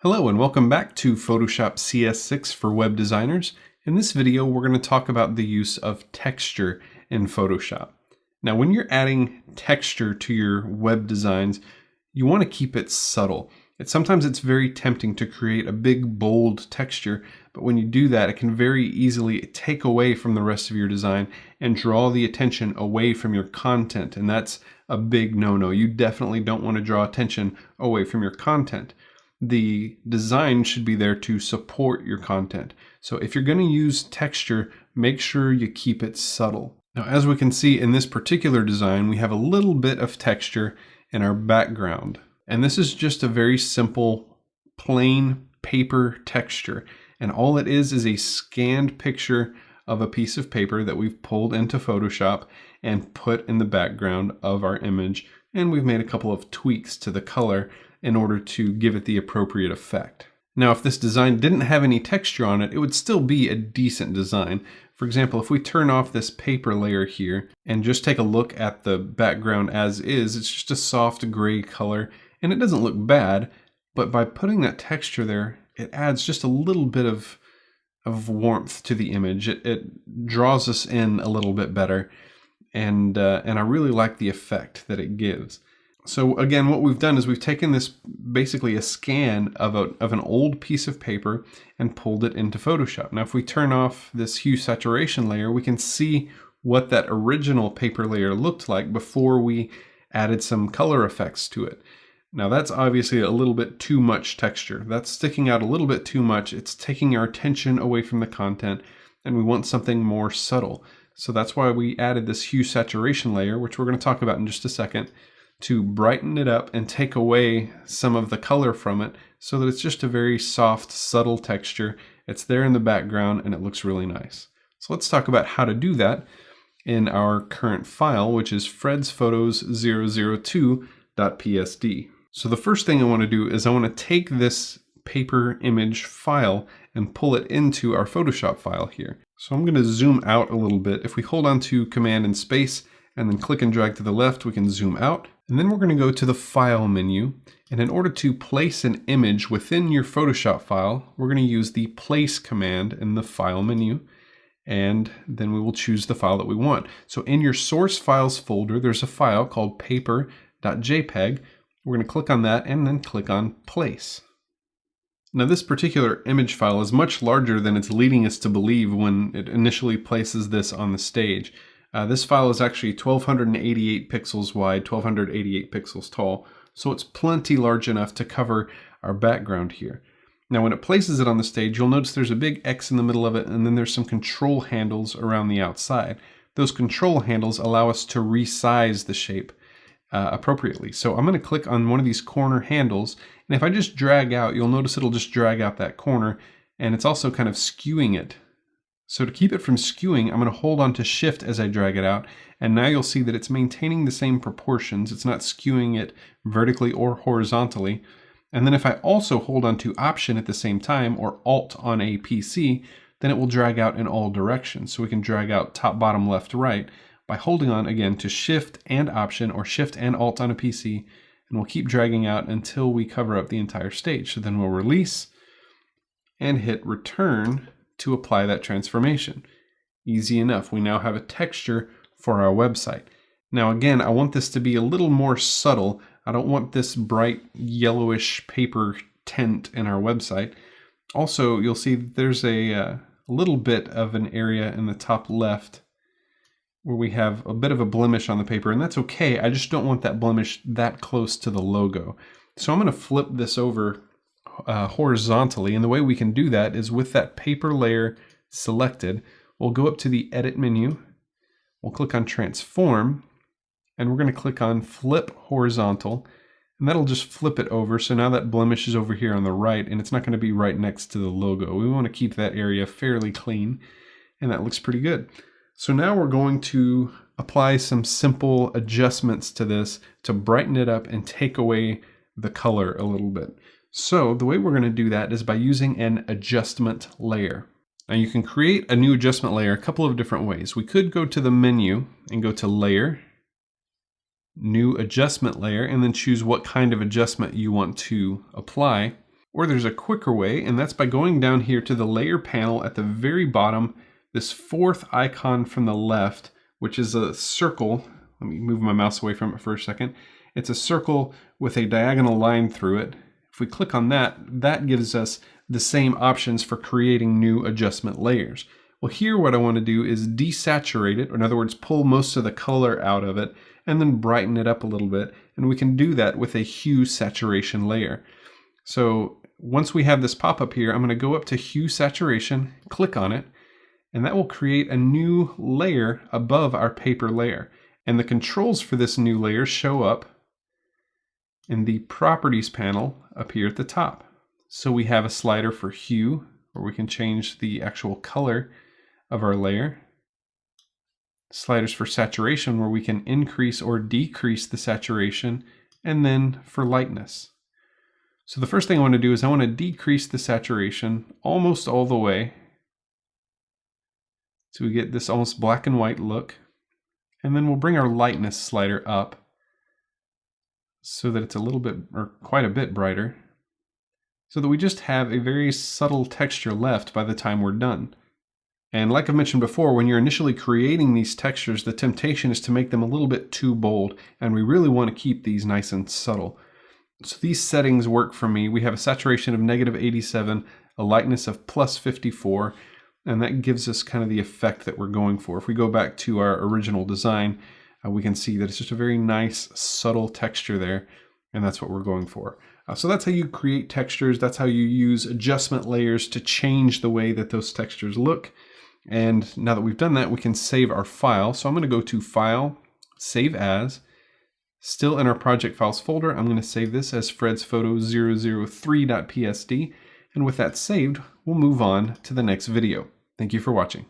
Hello and welcome back to Photoshop CS6 for web designers. In this video, we're going to talk about the use of texture in Photoshop. Now, when you're adding texture to your web designs, you want to keep it subtle. Sometimes it's very tempting to create a big, bold texture, but when you do that, it can very easily take away from the rest of your design and draw the attention away from your content, and that's a big no-no. You definitely don't want to draw attention away from your content. The design should be there to support your content. So if you're going to use texture, make sure you keep it subtle. Now, as we can see in this particular design, we have a little bit of texture in our background. And this is just a very simple, plain paper texture. And all it is a scanned picture of a piece of paper that we've pulled into Photoshop and put in the background of our image. And we've made a couple of tweaks to the color in order to give it the appropriate effect. Now, if this design didn't have any texture on it, it would still be a decent design. For example, if we turn off this paper layer here and just take a look at the background as is, it's just a soft gray color and it doesn't look bad, but by putting that texture there, it adds just a little bit of warmth to the image. It draws us in a little bit better, and I really like the effect that it gives. So again, what we've done is we've taken this, basically a scan of an old piece of paper and pulled it into Photoshop. Now, if we turn off this hue saturation layer, we can see what that original paper layer looked like before we added some color effects to it. Now, that's obviously a little bit too much texture. That's sticking out a little bit too much. It's taking our attention away from the content, and we want something more subtle. So that's why we added this hue saturation layer, which we're going to talk about in just a second, to brighten it up and take away some of the color from it so that it's just a very soft, subtle texture. It's there in the background and it looks really nice. So let's talk about how to do that in our current file, which is fredsphotos002.psd. So the first thing I want to do is I want to take this paper image file and pull it into our Photoshop file here. So I'm going to zoom out a little bit. If we hold on to Command and Space and then click and drag to the left, we can zoom out. And then we're going to go to the File menu. And in order to place an image within your Photoshop file, we're going to use the Place command in the File menu. And then we will choose the file that we want. So in your Source Files folder, there's a file called paper.jpg. We're going to click on that and then click on Place. Now, this particular image file is much larger than it's leading us to believe when it initially places this on the stage. This file is actually 1288 pixels wide, 1288 pixels tall, so it's plenty large enough to cover our background here. Now, when it places it on the stage, you'll notice there's a big X in the middle of it, and then there's some control handles around the outside. Those control handles allow us to resize the shape appropriately. So I'm going to click on one of these corner handles, and if I just drag out, you'll notice it'll just drag out that corner, and it's also kind of skewing it. So to keep it from skewing, I'm going to hold on to Shift as I drag it out, and now you'll see that it's maintaining the same proportions. It's not skewing it vertically or horizontally. And then if I also hold on to Option at the same time, or Alt on a PC, then it will drag out in all directions. So we can drag out top, bottom, left, right by holding on again to Shift and Option, or Shift and Alt on a PC, and we'll keep dragging out until we cover up the entire stage. So then we'll release and hit Return to apply that transformation. Easy enough. We now have a texture for our website. Now again, I want this to be a little more subtle. I don't want this bright yellowish paper tint in our website. Also, you'll see there's a little bit of an area in the top left where we have a bit of a blemish on the paper, and that's okay. I just don't want that blemish that close to the logo. So I'm going to flip this over horizontally, and the way we can do that is with that paper layer selected, we'll go up to the Edit menu, we'll click on Transform, and we're going to click on Flip Horizontal, and that'll just flip it over. So now that blemish is over here on the right, and it's not going to be right next to the logo. We want to keep that area fairly clean, and that looks pretty good. So now we're going to apply some simple adjustments to this to brighten it up and take away the color a little bit. So the way we're going to do that is by using an adjustment layer. Now you can create a new adjustment layer a couple of different ways. We could go to the menu and go to Layer, New Adjustment Layer, and then choose what kind of adjustment you want to apply. Or there's a quicker way, and that's by going down here to the layer panel at the very bottom, this fourth icon from the left, which is a circle. Let me move my mouse away from it for a second. It's a circle with a diagonal line through it. If we click on that, that gives us the same options for creating new adjustment layers. Well, here what I want to do is desaturate it, or in other words, pull most of the color out of it, and then brighten it up a little bit. And we can do that with a hue saturation layer. So once we have this pop-up here, I'm going to go up to hue saturation, click on it, and that will create a new layer above our paper layer. And the controls for this new layer show up in the properties panel up here at the top. So we have a slider for hue, where we can change the actual color of our layer. Sliders for saturation, where we can increase or decrease the saturation, and then for lightness. So the first thing I want to do is I want to decrease the saturation almost all the way, so we get this almost black and white look. And then we'll bring our lightness slider up so that it's a little bit, or quite a bit brighter, so that we just have a very subtle texture left by the time we're done. And like I mentioned before, when you're initially creating these textures, the temptation is to make them a little bit too bold, and we really want to keep these nice and subtle. So these settings work for me. We have a saturation of -87, a lightness of +54, and that gives us kind of the effect that we're going for. If we go back to our original design, we can see that it's just a very nice, subtle texture there, and that's what we're going for. So that's how you create textures. That's how you use adjustment layers to change the way that those textures look. And now that we've done that, we can save our file. So I'm going to go to File, Save As. Still in our Project Files folder, I'm going to save this as FredsPhoto003.psd. And with that saved, we'll move on to the next video. Thank you for watching.